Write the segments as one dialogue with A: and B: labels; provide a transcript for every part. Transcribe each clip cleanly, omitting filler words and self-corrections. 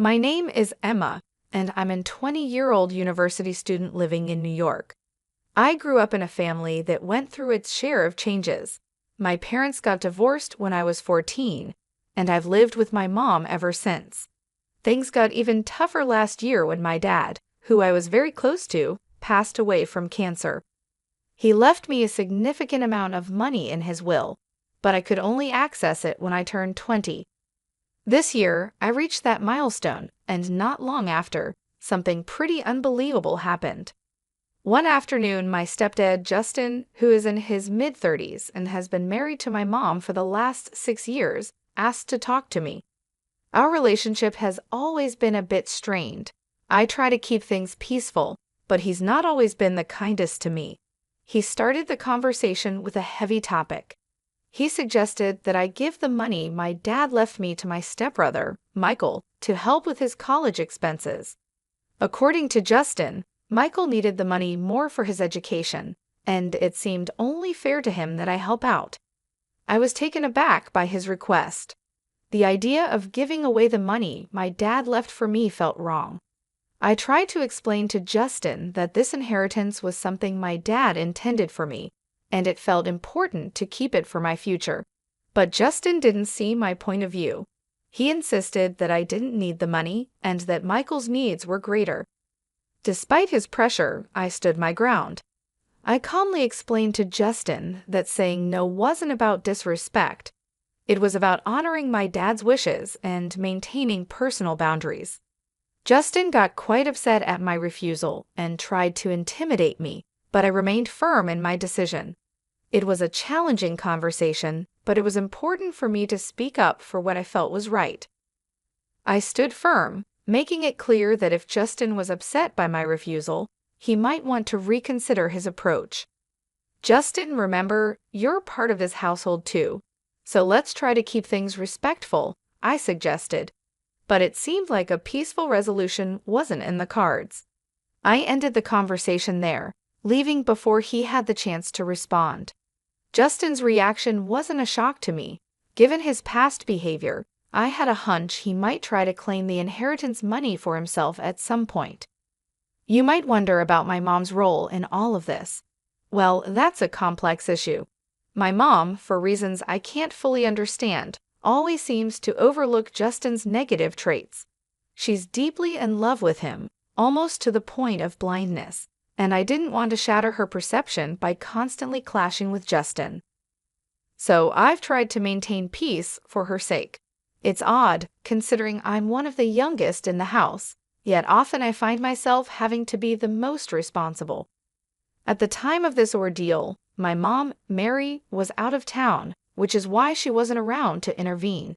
A: My name is Emma, and I'm a 20-year-old university student living in New York. I grew up in a family that went through its share of changes. My parents got divorced when I was 14, and I've lived with my mom ever since. Things got even tougher last year when my dad, who I was very close to, passed away from cancer. He left me a significant amount of money in his will, but I could only access it when I turned 20. This year, I reached that milestone, and not long after, something pretty unbelievable happened. One afternoon, my stepdad, Justin, who is in his mid-30s and has been married to my mom for the last 6 years, asked to talk to me. Our relationship has always been a bit strained. I try to keep things peaceful, but he's not always been the kindest to me. He started the conversation with a heavy topic. He suggested that I give the money my dad left me to my stepbrother, Michael, to help with his college expenses. According to Justin, Michael needed the money more for his education, and it seemed only fair to him that I help out. I was taken aback by his request. The idea of giving away the money my dad left for me felt wrong. I tried to explain to Justin that this inheritance was something my dad intended for me, and it felt important to keep it for my future. But Justin didn't see my point of view. He insisted that I didn't need the money and that Michael's needs were greater. Despite his pressure, I stood my ground. I calmly explained to Justin that saying no wasn't about disrespect. It was about honoring my dad's wishes and maintaining personal boundaries. Justin got quite upset at my refusal and tried to intimidate me, but I remained firm in my decision. It was a challenging conversation, but it was important for me to speak up for what I felt was right. I stood firm, making it clear that if Justin was upset by my refusal, he might want to reconsider his approach. Justin, remember, you're part of this household too, so let's try to keep things respectful, I suggested. But it seemed like a peaceful resolution wasn't in the cards. I ended the conversation there, leaving before he had the chance to respond. Justin's reaction wasn't a shock to me. Given his past behavior, I had a hunch he might try to claim the inheritance money for himself at some point. You might wonder about my mom's role in all of this. Well, that's a complex issue. My mom, for reasons I can't fully understand, always seems to overlook Justin's negative traits. She's deeply in love with him, almost to the point of blindness, and I didn't want to shatter her perception by constantly clashing with Justin. So I've tried to maintain peace for her sake. It's odd, considering I'm one of the youngest in the house, yet often I find myself having to be the most responsible. At the time of this ordeal, my mom, Mary, was out of town, which is why she wasn't around to intervene.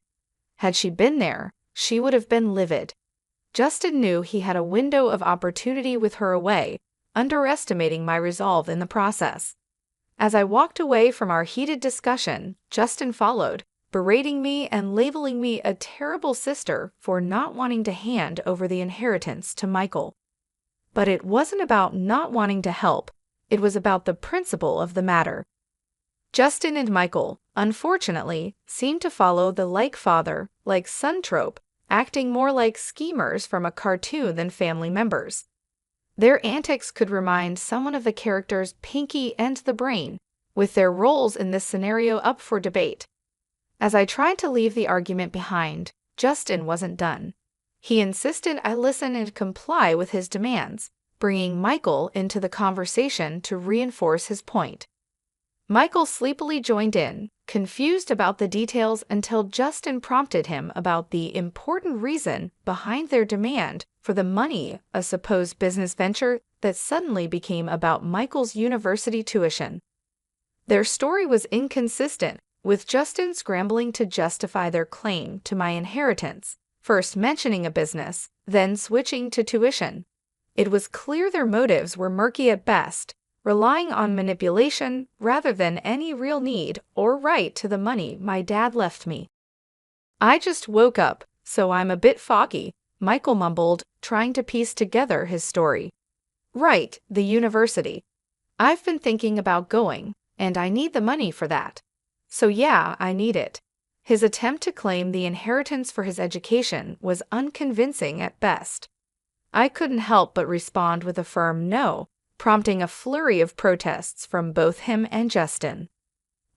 A: Had she been there, she would have been livid. Justin knew he had a window of opportunity with her away, underestimating my resolve in the process. As I walked away from our heated discussion, Justin followed, berating me and labeling me a terrible sister for not wanting to hand over the inheritance to Michael. But it wasn't about not wanting to help, it was about the principle of the matter. Justin and Michael, unfortunately, seemed to follow the like father, like son trope, acting more like schemers from a cartoon than family members. Their antics could remind someone of the characters Pinky and the Brain, with their roles in this scenario up for debate. As I tried to leave the argument behind, Justin wasn't done. He insisted I listen and comply with his demands, bringing Michael into the conversation to reinforce his point. Michael sleepily joined in, confused about the details until Justin prompted him about the important reason behind their demand for the money, a supposed business venture that suddenly became about Michael's university tuition. Their story was inconsistent, with Justin scrambling to justify their claim to my inheritance, first mentioning a business, then switching to tuition. It was clear their motives were murky at best, relying on manipulation rather than any real need or right to the money my dad left me. I just woke up, so I'm a bit foggy, Michael mumbled, trying to piece together his story. Right, the university. I've been thinking about going, and I need the money for that. So yeah, I need it. His attempt to claim the inheritance for his education was unconvincing at best. I couldn't help but respond with a firm no, prompting a flurry of protests from both him and Justin.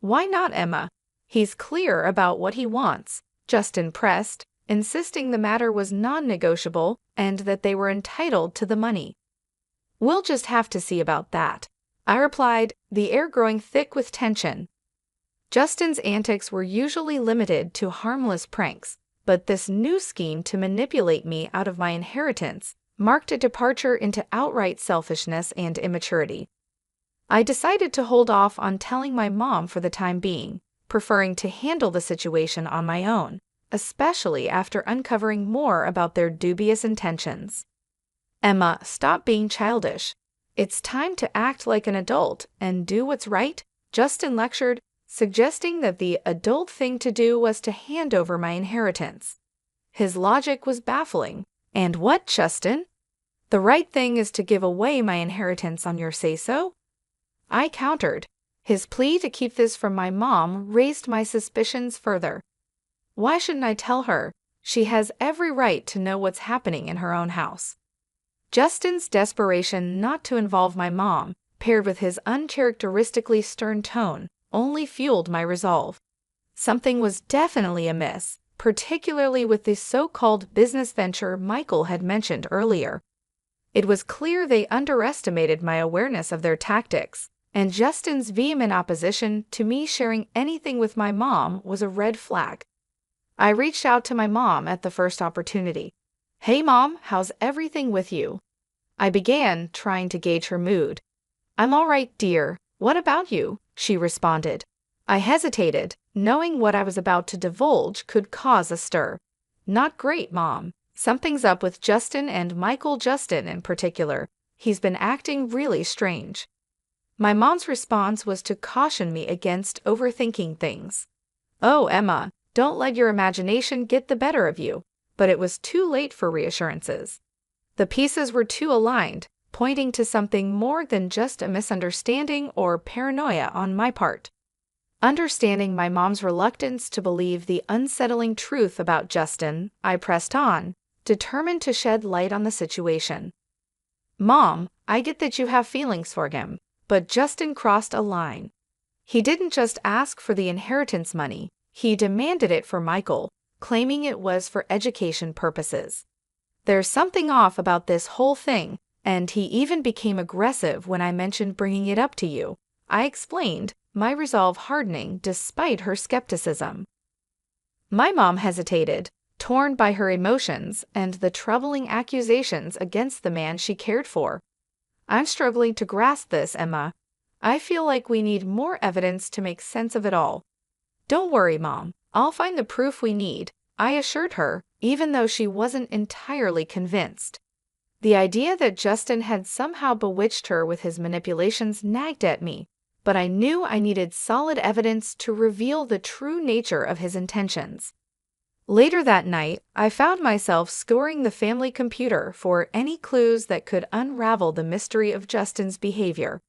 A: "Why not, Emma? He's clear about what he wants," Justin pressed, insisting the matter was non-negotiable and that they were entitled to the money. "We'll just have to see about that," I replied, the air growing thick with tension. Justin's antics were usually limited to harmless pranks, but this new scheme to manipulate me out of my inheritance marked a departure into outright selfishness and immaturity. I decided to hold off on telling my mom for the time being, preferring to handle the situation on my own, especially after uncovering more about their dubious intentions. "Emma, stop being childish. It's time to act like an adult and do what's right," Justin lectured, suggesting that the adult thing to do was to hand over my inheritance. His logic was baffling. "And what, Justin? The right thing is to give away my inheritance on your say-so?" I countered. His plea to keep this from my mom raised my suspicions further. Why shouldn't I tell her? She has every right to know what's happening in her own house. Justin's desperation not to involve my mom, paired with his uncharacteristically stern tone, only fueled my resolve. Something was definitely amiss, particularly with the so-called business venture Michael had mentioned earlier. It was clear they underestimated my awareness of their tactics, and Justin's vehement opposition to me sharing anything with my mom was a red flag. I reached out to my mom at the first opportunity. "Hey Mom, how's everything with you?" I began, trying to gauge her mood. "I'm all right, dear. What about you?" she responded. I hesitated, knowing what I was about to divulge could cause a stir. "Not great, Mom. Something's up with Justin and Michael Justin in particular. He's been acting really strange." My mom's response was to caution me against overthinking things. "Oh, Emma, don't let your imagination get the better of you." But it was too late for reassurances. The pieces were too aligned, pointing to something more than just a misunderstanding or paranoia on my part. Understanding my mom's reluctance to believe the unsettling truth about Justin, I pressed on, determined to shed light on the situation. "Mom, I get that you have feelings for him, but Justin crossed a line. He didn't just ask for the inheritance money, he demanded it for Michael, claiming it was for education purposes. There's something off about this whole thing, and he even became aggressive when I mentioned bringing it up to you," I explained, my resolve hardening despite her skepticism. My mom hesitated, torn by her emotions and the troubling accusations against the man she cared for. "I'm struggling to grasp this, Emma. I feel like we need more evidence to make sense of it all." "Don't worry, Mom. I'll find the proof we need," I assured her, even though she wasn't entirely convinced. The idea that Justin had somehow bewitched her with his manipulations nagged at me, but I knew I needed solid evidence to reveal the true nature of his intentions. Later that night, I found myself scouring the family computer for any clues that could unravel the mystery of Justin's behavior.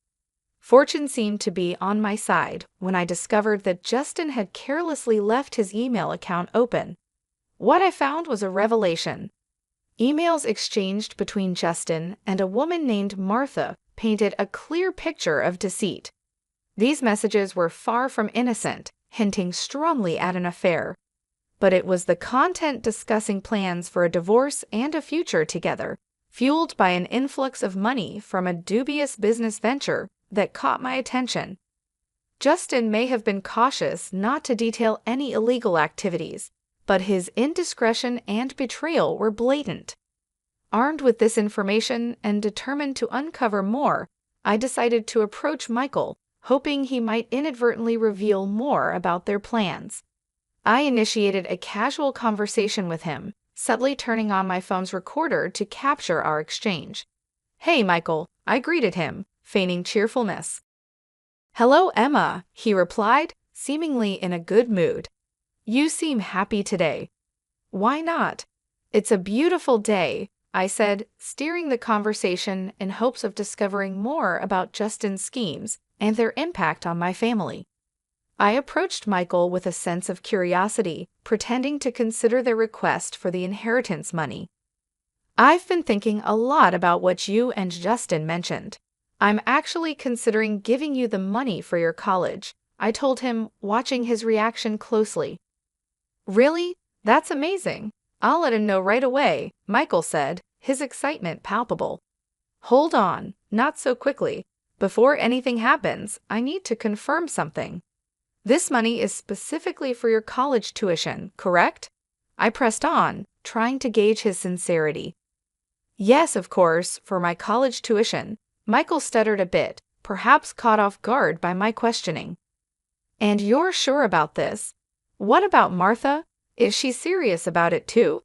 A: Fortune seemed to be on my side when I discovered that Justin had carelessly left his email account open. What I found was a revelation. Emails exchanged between Justin and a woman named Martha painted a clear picture of deceit. These messages were far from innocent, hinting strongly at an affair. But it was the content discussing plans for a divorce and a future together, fueled by an influx of money from a dubious business venture, that caught my attention. Justin may have been cautious not to detail any illegal activities, but his indiscretion and betrayal were blatant. Armed with this information and determined to uncover more, I decided to approach Michael, hoping he might inadvertently reveal more about their plans. I initiated a casual conversation with him, subtly turning on my phone's recorder to capture our exchange. "Hey, Michael," I greeted him, feigning cheerfulness. "Hello, Emma," he replied, seemingly in a good mood. "You seem happy today." "Why not? It's a beautiful day," I said, steering the conversation in hopes of discovering more about Justin's schemes and their impact on my family. I approached Michael with a sense of curiosity, pretending to consider their request for the inheritance money. I've been thinking a lot about what you and Justin mentioned. I'm actually considering giving you the money for your college, I told him, watching his reaction closely. Really? That's amazing. I'll let him know right away, Michael said, his excitement palpable. Hold on, not so quickly. Before anything happens, I need to confirm something. This money is specifically for your college tuition, correct? I pressed on, trying to gauge his sincerity. Yes, of course, for my college tuition. Michael stuttered a bit, perhaps caught off guard by my questioning. And you're sure about this? What about Martha? Is she serious about it too?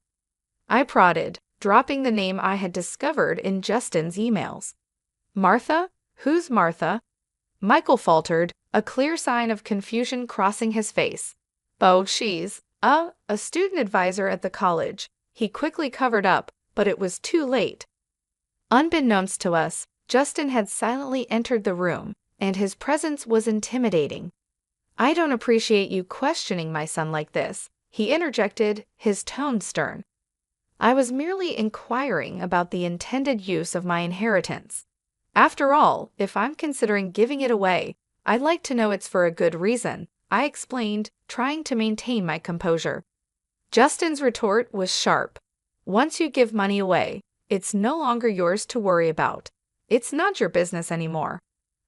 A: I prodded, dropping the name I had discovered in Justin's emails. Martha? Who's Martha? Michael faltered, a clear sign of confusion crossing his face. Oh, she's a student advisor at the college. He quickly covered up, but it was too late. Unbeknownst to us, Justin had silently entered the room, and his presence was intimidating. I don't appreciate you questioning my son like this, he interjected, his tone stern. I was merely inquiring about the intended use of my inheritance. After all, if I'm considering giving it away, I'd like to know it's for a good reason, I explained, trying to maintain my composure. Justin's retort was sharp. Once you give money away, it's no longer yours to worry about. It's not your business anymore.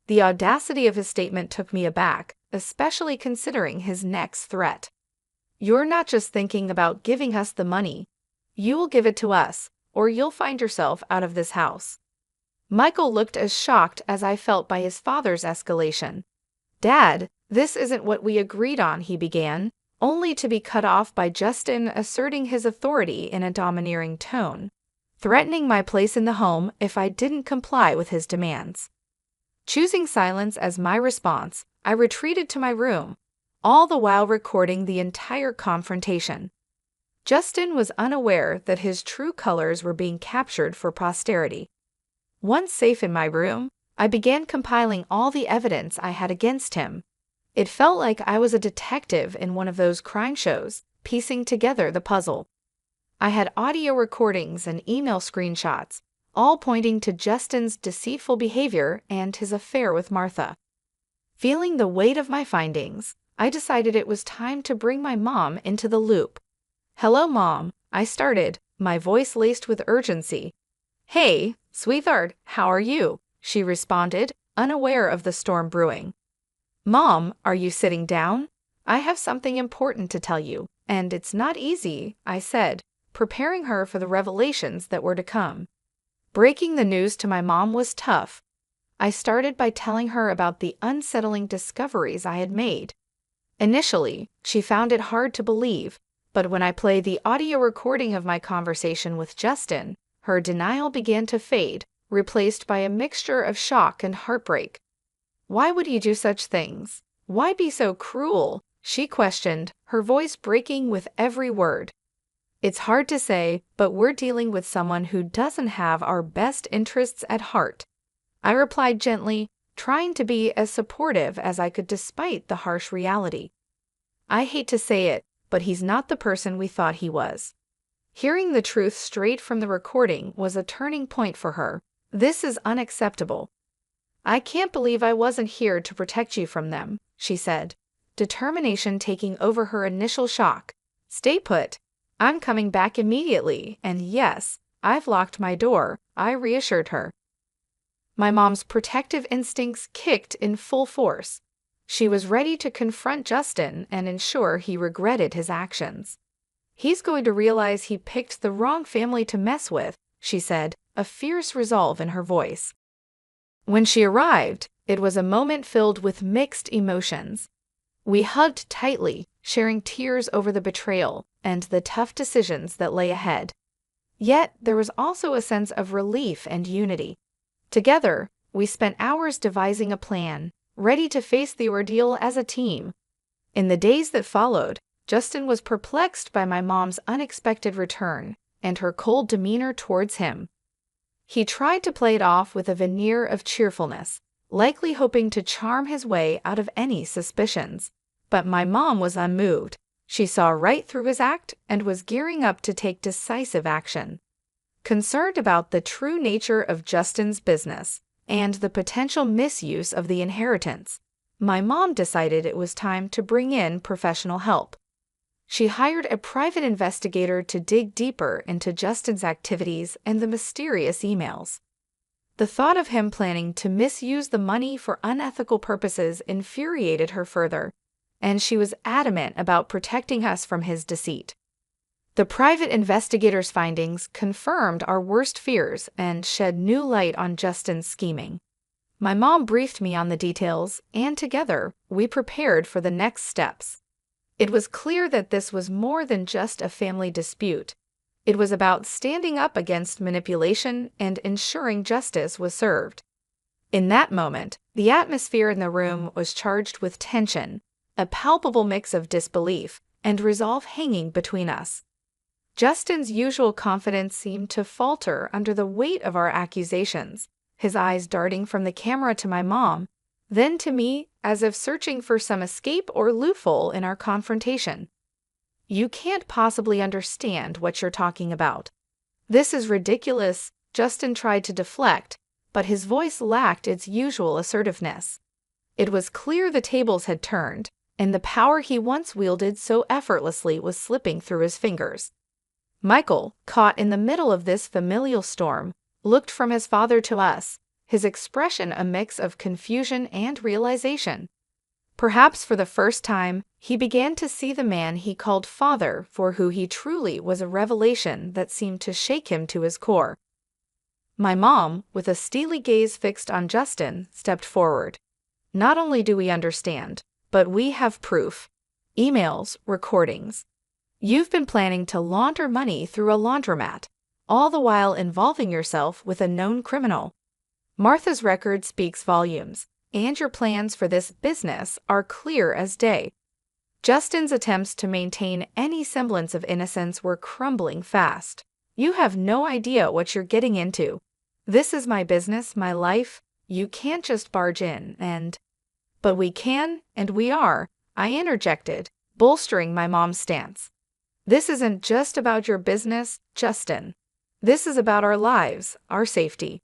A: The audacity of his statement took me aback, especially considering his next threat. You're not just thinking about giving us the money. You will give it to us, or you'll find yourself out of this house. Michael looked as shocked as I felt by his father's escalation. Dad, this isn't what we agreed on, he began, only to be cut off by Justin asserting his authority in a domineering tone, threatening my place in the home if I didn't comply with his demands. Choosing silence as my response, I retreated to my room, all the while recording the entire confrontation. Justin was unaware that his true colors were being captured for posterity. Once safe in my room, I began compiling all the evidence I had against him. It felt like I was a detective in one of those crime shows, piecing together the puzzle. I had audio recordings and email screenshots, all pointing to Justin's deceitful behavior and his affair with Martha. Feeling the weight of my findings, I decided it was time to bring my mom into the loop. Hello, Mom, I started, my voice laced with urgency. Hey, sweetheart, how are you? She responded, unaware of the storm brewing. Mom, are you sitting down? I have something important to tell you, and it's not easy, I said, preparing her for the revelations that were to come. Breaking the news to my mom was tough. I started by telling her about the unsettling discoveries I had made. Initially, she found it hard to believe, but when I played the audio recording of my conversation with Justin, her denial began to fade, replaced by a mixture of shock and heartbreak. Why would he do such things? Why be so cruel? She questioned, her voice breaking with every word. It's hard to say, but we're dealing with someone who doesn't have our best interests at heart. I replied gently, trying to be as supportive as I could despite the harsh reality. I hate to say it, but he's not the person we thought he was. Hearing the truth straight from the recording was a turning point for her. This is unacceptable. I can't believe I wasn't here to protect you from them, she said, determination taking over her initial shock. Stay put. I'm coming back immediately, and yes, I've locked my door, I reassured her. My mom's protective instincts kicked in full force. She was ready to confront Justin and ensure he regretted his actions. He's going to realize he picked the wrong family to mess with, she said, a fierce resolve in her voice. When she arrived, it was a moment filled with mixed emotions. We hugged tightly, sharing tears over the betrayal and the tough decisions that lay ahead. Yet there was also a sense of relief and unity. Together, we spent hours devising a plan, ready to face the ordeal as a team. In the days that followed, Justin was perplexed by my mom's unexpected return and her cold demeanor towards him. He tried to play it off with a veneer of cheerfulness, likely hoping to charm his way out of any suspicions. But my mom was unmoved. She saw right through his act and was gearing up to take decisive action. Concerned about the true nature of Justin's business and the potential misuse of the inheritance, my mom decided it was time to bring in professional help. She hired a private investigator to dig deeper into Justin's activities and the mysterious emails. The thought of him planning to misuse the money for unethical purposes infuriated her further, and she was adamant about protecting us from his deceit. The private investigator's findings confirmed our worst fears and shed new light on Justin's scheming. My mom briefed me on the details, and together, we prepared for the next steps. It was clear that this was more than just a family dispute. It was about standing up against manipulation and ensuring justice was served. In that moment, the atmosphere in the room was charged with tension, a palpable mix of disbelief and resolve hanging between us. Justin's usual confidence seemed to falter under the weight of our accusations, his eyes darting from the camera to my mom, then to me, as if searching for some escape or loophole in our confrontation. "You can't possibly understand what you're talking about. This is ridiculous," Justin tried to deflect, but his voice lacked its usual assertiveness. It was clear the tables had turned, and the power he once wielded so effortlessly was slipping through his fingers. Michael, caught in the middle of this familial storm, looked from his father to us, his expression a mix of confusion and realization. Perhaps for the first time, he began to see the man he called father for who he truly was, a revelation that seemed to shake him to his core. My mom, with a steely gaze fixed on Justin, stepped forward. "Not only do we understand, but we have proof. Emails, recordings. You've been planning to launder money through a laundromat, all the while involving yourself with a known criminal. Martha's record speaks volumes, and your plans for this business are clear as day." Justin's attempts to maintain any semblance of innocence were crumbling fast. "You have no idea what you're getting into. This is my business, my life. You can't just barge in and—" "But we can, and we are," I interjected, bolstering my mom's stance. "This isn't just about your business, Justin. This is about our lives, our safety.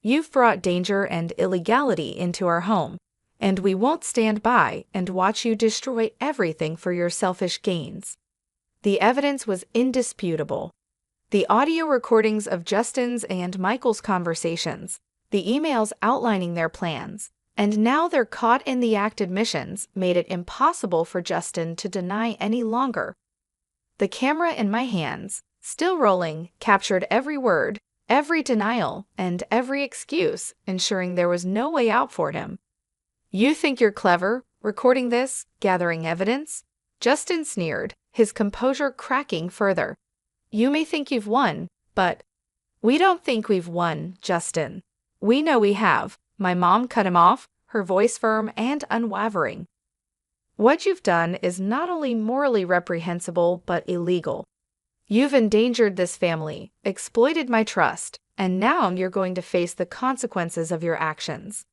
A: You've brought danger and illegality into our home, and we won't stand by and watch you destroy everything for your selfish gains." The evidence was indisputable. The audio recordings of Justin's and Michael's conversations, the emails outlining their plans, and now their caught-in-the-act admissions made it impossible for Justin to deny any longer. The camera in my hands, still rolling, captured every word, every denial, and every excuse, ensuring there was no way out for him. "You think you're clever, recording this, gathering evidence?" Justin sneered, his composure cracking further. "You may think you've won, but—" "We don't think we've won, Justin. We know we have," my mom cut him off, her voice firm and unwavering. "What you've done is not only morally reprehensible but illegal. You've endangered this family, exploited my trust, and now you're going to face the consequences of your actions."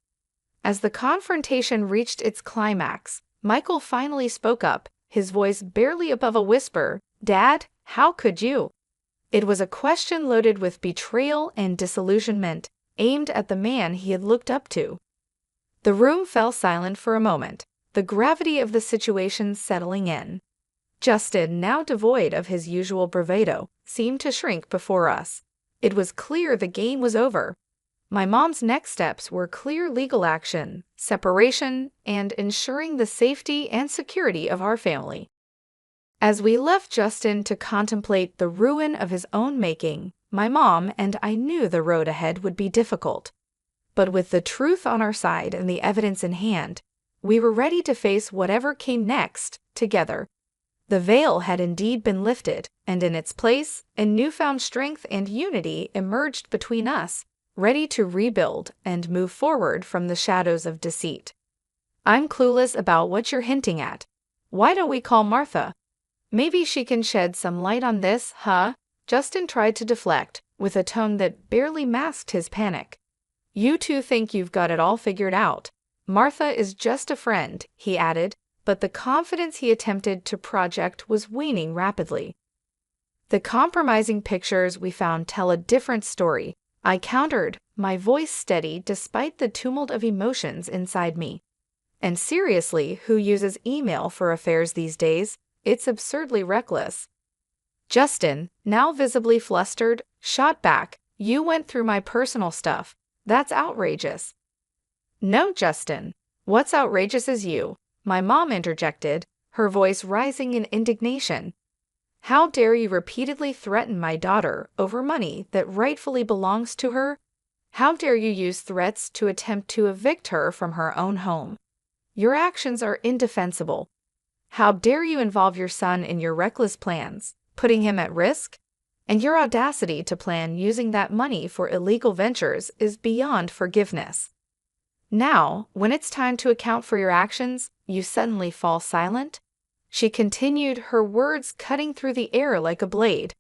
A: As the confrontation reached its climax, Michael finally spoke up, his voice barely above a whisper. "Dad, how could you?" It was a question loaded with betrayal and disillusionment, aimed at the man he had looked up to. The room fell silent for a moment, the gravity of the situation settling in. Justin, now devoid of his usual bravado, seemed to shrink before us. It was clear the game was over. My mom's next steps were clear legal action, separation, and ensuring the safety and security of our family. As we left Justin to contemplate the ruin of his own making, my mom and I knew the road ahead would be difficult. But with the truth on our side and the evidence in hand, we were ready to face whatever came next, together. The veil had indeed been lifted, and in its place, a newfound strength and unity emerged between us, ready to rebuild and move forward from the shadows of deceit. "I'm clueless about what you're hinting at. Why don't we call Martha? Maybe she can shed some light on this, huh?" Justin tried to deflect, with a tone that barely masked his panic. "You two think you've got it all figured out. Martha is just a friend," he added, but the confidence he attempted to project was waning rapidly. The compromising pictures we found tell a different story, I countered, my voice steady despite the tumult of emotions inside me. And seriously, who uses email for affairs these days? It's absurdly reckless. Justin, now visibly flustered, shot back, "You went through my personal stuff. That's outrageous." "No, Justin. What's outrageous is you," my mom interjected, her voice rising in indignation. "How dare you repeatedly threaten my daughter over money that rightfully belongs to her? How dare you use threats to attempt to evict her from her own home? Your actions are indefensible. How dare you involve your son in your reckless plans, putting him at risk? And your audacity to plan using that money for illegal ventures is beyond forgiveness. Now, when it's time to account for your actions, you suddenly fall silent?" She continued, her words cutting through the air like a blade.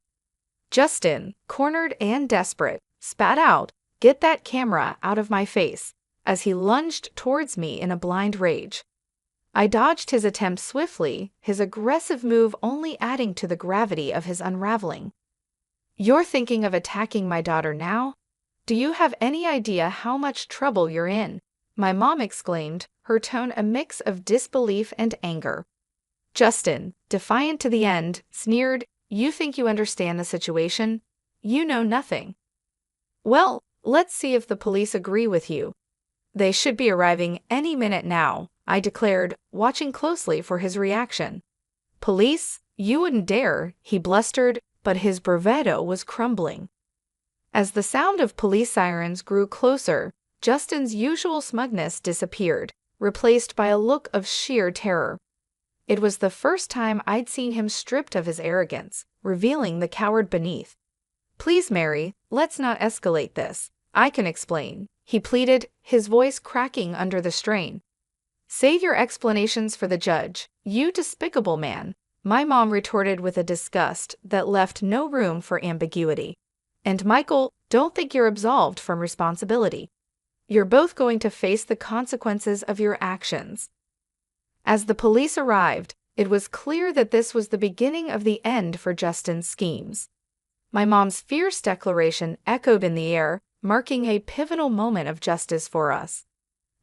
A: Justin, cornered and desperate, spat out, "Get that camera out of my face," as he lunged towards me in a blind rage. I dodged his attempt swiftly, his aggressive move only adding to the gravity of his unraveling. "You're thinking of attacking my daughter now? Do you have any idea how much trouble you're in?" my mom exclaimed, her tone a mix of disbelief and anger. Justin, defiant to the end, sneered, "You think you understand the situation? You know nothing." "Well, let's see if the police agree with you. They should be arriving any minute now," I declared, watching closely for his reaction. "Police? You wouldn't dare," he blustered, but his bravado was crumbling. As the sound of police sirens grew closer, Justin's usual smugness disappeared, replaced by a look of sheer terror. It was the first time I'd seen him stripped of his arrogance, revealing the coward beneath. "Please, Mary, let's not escalate this. I can explain," he pleaded, his voice cracking under the strain. "Save your explanations for the judge, you despicable man," my mom retorted with a disgust that left no room for ambiguity. "And Michael, don't think you're absolved from responsibility. You're both going to face the consequences of your actions." As the police arrived, it was clear that this was the beginning of the end for Justin's schemes. My mom's fierce declaration echoed in the air, marking a pivotal moment of justice for us.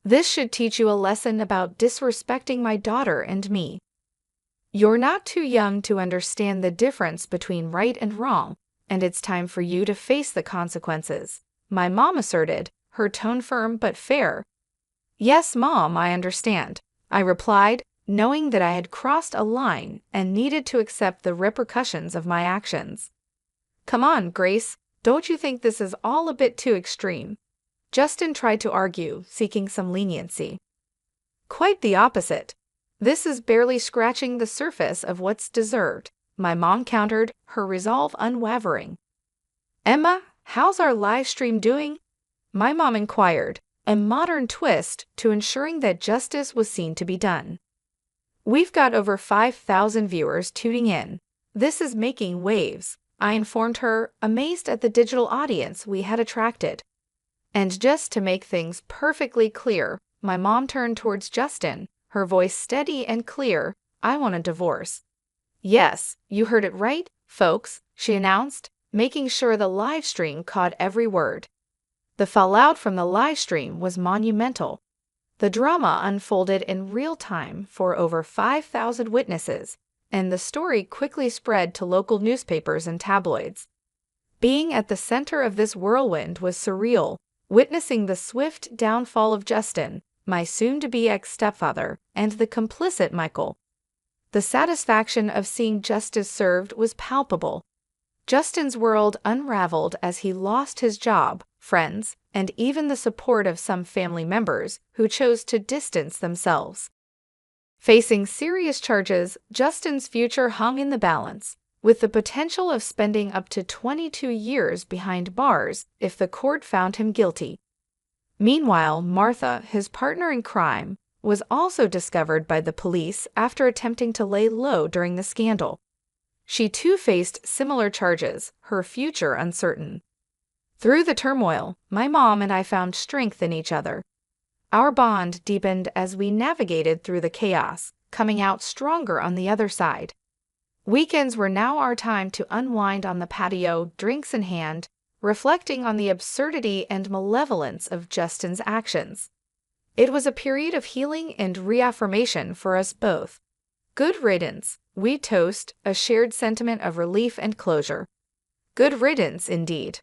A: "This should teach you a lesson about disrespecting my daughter and me. You're not too young to understand the difference between right and wrong, and it's time for you to face the consequences," my mom asserted, her tone firm but fair. "Yes, Mom, I understand," I replied, knowing that I had crossed a line and needed to accept the repercussions of my actions. "Come on, Grace, don't you think this is all a bit too extreme?" Justin tried to argue, seeking some leniency. "Quite the opposite. This is barely scratching the surface of what's deserved," my mom countered, her resolve unwavering. "Emma, how's our live stream doing?" my mom inquired, a modern twist to ensuring that justice was seen to be done. "We've got over 5,000 viewers tuning in. This is making waves," I informed her, amazed at the digital audience we had attracted. "And just to make things perfectly clear," my mom turned towards Justin, her voice steady and clear, "I want a divorce." "Yes, you heard it right, folks," she announced, making sure the live stream caught every word. The fallout from the live stream was monumental. The drama unfolded in real time for over 5,000 witnesses, and the story quickly spread to local newspapers and tabloids. Being at the center of this whirlwind was surreal, witnessing the swift downfall of Justin, my soon-to-be ex-stepfather, and the complicit Michael. The satisfaction of seeing justice served was palpable. Justin's world unraveled as he lost his job, friends, and even the support of some family members who chose to distance themselves. Facing serious charges, Justin's future hung in the balance, with the potential of spending up to 22 years behind bars if the court found him guilty. Meanwhile, Martha, his partner in crime, was also discovered by the police after attempting to lay low during the scandal. She too faced similar charges, her future uncertain. Through the turmoil, my mom and I found strength in each other. Our bond deepened as we navigated through the chaos, coming out stronger on the other side. Weekends were now our time to unwind on the patio, drinks in hand, reflecting on the absurdity and malevolence of Justin's actions. It was a period of healing and reaffirmation for us both. Good riddance, we toast, a shared sentiment of relief and closure. Good riddance, indeed.